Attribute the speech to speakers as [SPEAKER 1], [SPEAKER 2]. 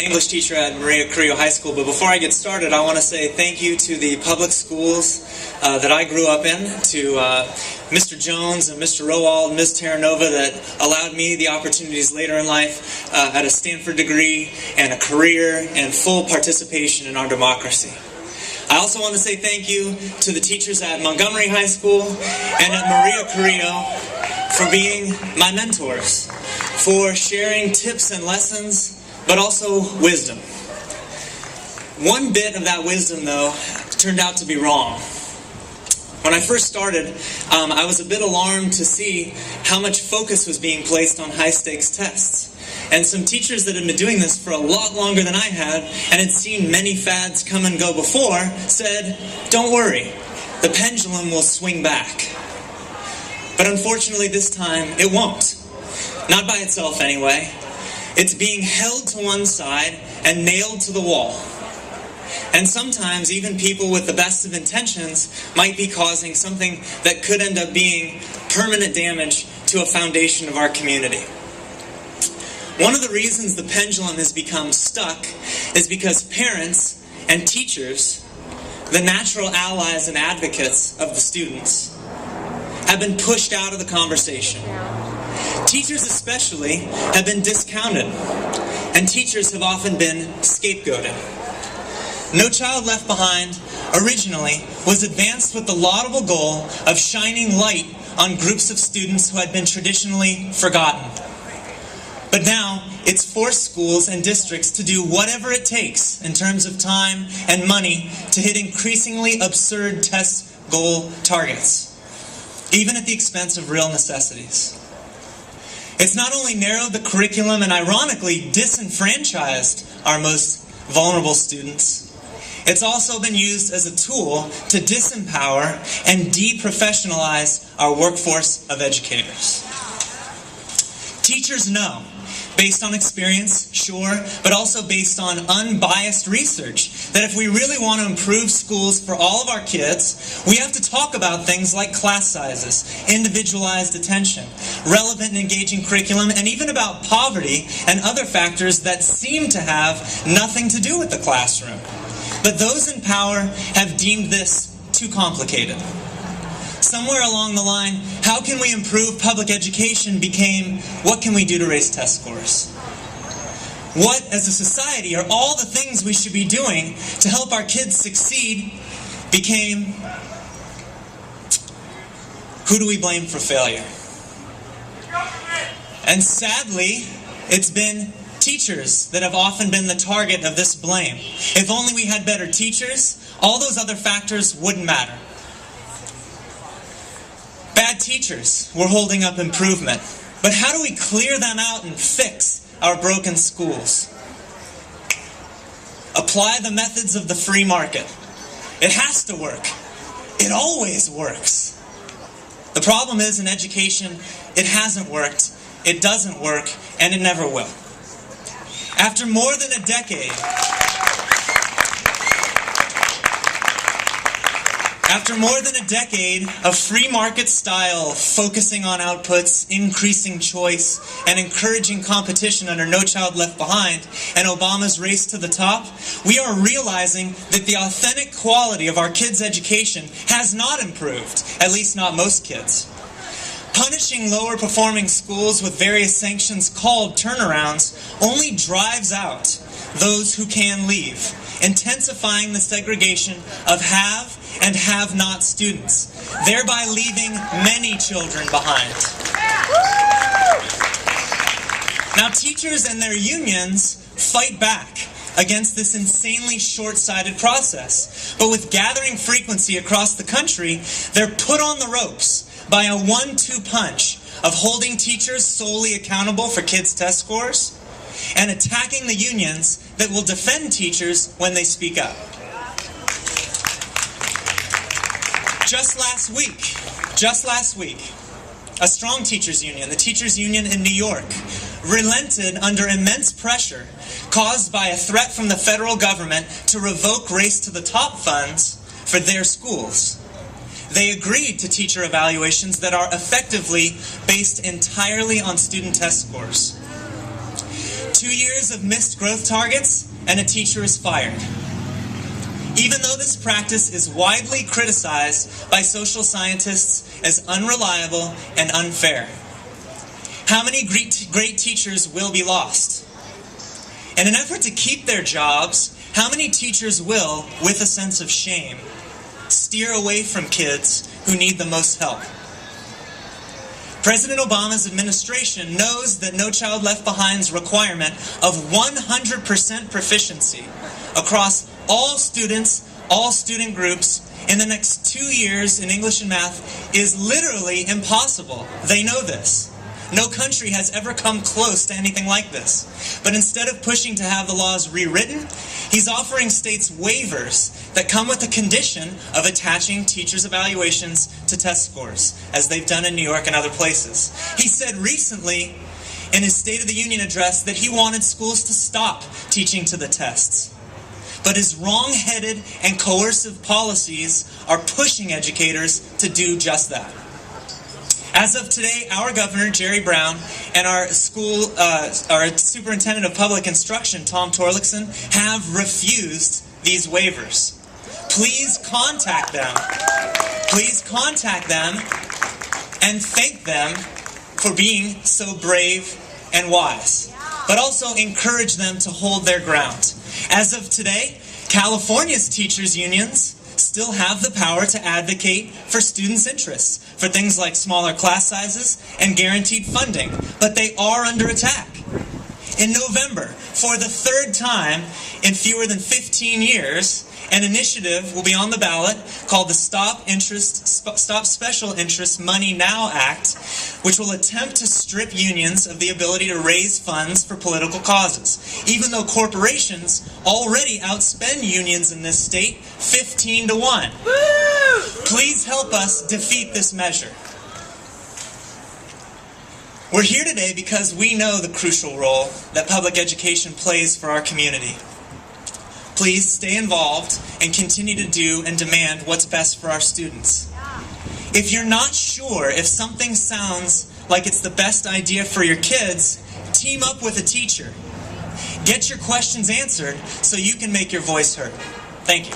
[SPEAKER 1] English teacher at Maria Carrillo High School, but before I get started, I want to say thank you to the public schools that I grew up in, to Mr. Jones and Mr. Rowald and Ms. Terranova that allowed me the opportunities later in life at a Stanford degree and a career and full participation in our democracy. I also want to say thank you to the teachers at Montgomery High School and at Maria Carrillo for being my mentors, for sharing tips and lessons, but also wisdom. One bit of that wisdom, though, turned out to be wrong. When I first started, I was a bit alarmed to see how much focus was being placed on high-stakes tests. And some teachers that had been doing this for a lot longer than I had, and had seen many fads come and go before, said, "Don't worry, the pendulum will swing back." But unfortunately this time, it won't. Not by itself anyway. It's being held to one side and nailed to the wall. And sometimes even people with the best of intentions might be causing something that could end up being permanent damage to a foundation of our community. One of the reasons the pendulum has become stuck is because parents and teachers, the natural allies and advocates of the students, have been pushed out of the conversation. Teachers especially have been discounted, and teachers have often been scapegoated. No Child Left Behind originally was advanced with the laudable goal of shining light on groups of students who had been traditionally forgotten. But now it's forced schools and districts to do whatever it takes in terms of time and money to hit increasingly absurd test goal targets, even at the expense of real necessities. It's not only narrowed the curriculum and ironically disenfranchised our most vulnerable students, it's also been used as a tool to disempower and deprofessionalize our workforce of educators. Teachers know, based on experience, sure, but also based on unbiased research, that if we really want to improve schools for all of our kids, we have to talk about things like class sizes, individualized attention, relevant and engaging curriculum, and even about poverty and other factors that seem to have nothing to do with the classroom. But those in power have deemed this too complicated. Somewhere along the line, how can we improve public education became, what can we do to raise test scores? What, as a society, are all the things we should be doing to help our kids succeed became, who do we blame for failure? And sadly, it's been teachers that have often been the target of this blame. If only we had better teachers, all those other factors wouldn't matter. Bad teachers were holding up improvement. But how do we clear them out and fix our broken schools? Apply the methods of the free market. It has to work. It always works. The problem is in education, it hasn't worked, it doesn't work, and it never will. After more than a decade, of free market style focusing on outputs, increasing choice, and encouraging competition under No Child Left Behind and Obama's race to the top, we are realizing that the authentic quality of our kids' education has not improved, at least not most kids. Punishing lower performing schools with various sanctions called turnarounds only drives out those who can leave, intensifying the segregation of have and have not students, thereby leaving many children behind. Now, teachers and their unions fight back against this insanely short-sighted process, but with gathering frequency across the country, they're put on the ropes by a 1-2 punch of holding teachers solely accountable for kids' test scores and attacking the unions that will defend teachers when they speak up. Just last week, a strong teachers union, the teachers union in New York, relented under immense pressure caused by a threat from the federal government to revoke Race to the Top funds for their schools. They agreed to teacher evaluations that are effectively based entirely on student test scores. 2 years of missed growth targets, and a teacher is fired. Even though this practice is widely criticized by social scientists as unreliable and unfair. How many great teachers will be lost? In an effort to keep their jobs, how many teachers will, with a sense of shame, steer away from kids who need the most help? President Obama's administration knows that No Child Left Behind's requirement of 100% proficiency across all students, all student groups, in the next 2 years in English and math is literally impossible. They know this. No country has ever come close to anything like this. But instead of pushing to have the laws rewritten, he's offering states waivers that come with the condition of attaching teachers' evaluations to test scores, as they've done in New York and other places. He said recently in his State of the Union address that he wanted schools to stop teaching to the tests. But his wrong-headed and coercive policies are pushing educators to do just that. As of today, our governor, Jerry Brown, and our superintendent of public instruction, Tom Torlakson, have refused these waivers. Please contact them. Please contact them and thank them for being so brave and wise. But also encourage them to hold their ground. As of today, California's teachers' unions still have the power to advocate for students' interests, for things like smaller class sizes and guaranteed funding, but they are under attack. In November, for the third time in fewer than 15 years, an initiative will be on the ballot called the Stop Special Interest Money Now Act, which will attempt to strip unions of the ability to raise funds for political causes, even though corporations already outspend unions in this state 15-1. Please help us defeat this measure. We're here today because we know the crucial role that public education plays for our community. Please stay involved and continue to do and demand what's best for our students. If you're not sure if something sounds like it's the best idea for your kids, team up with a teacher. Get your questions answered so you can make your voice heard. Thank you.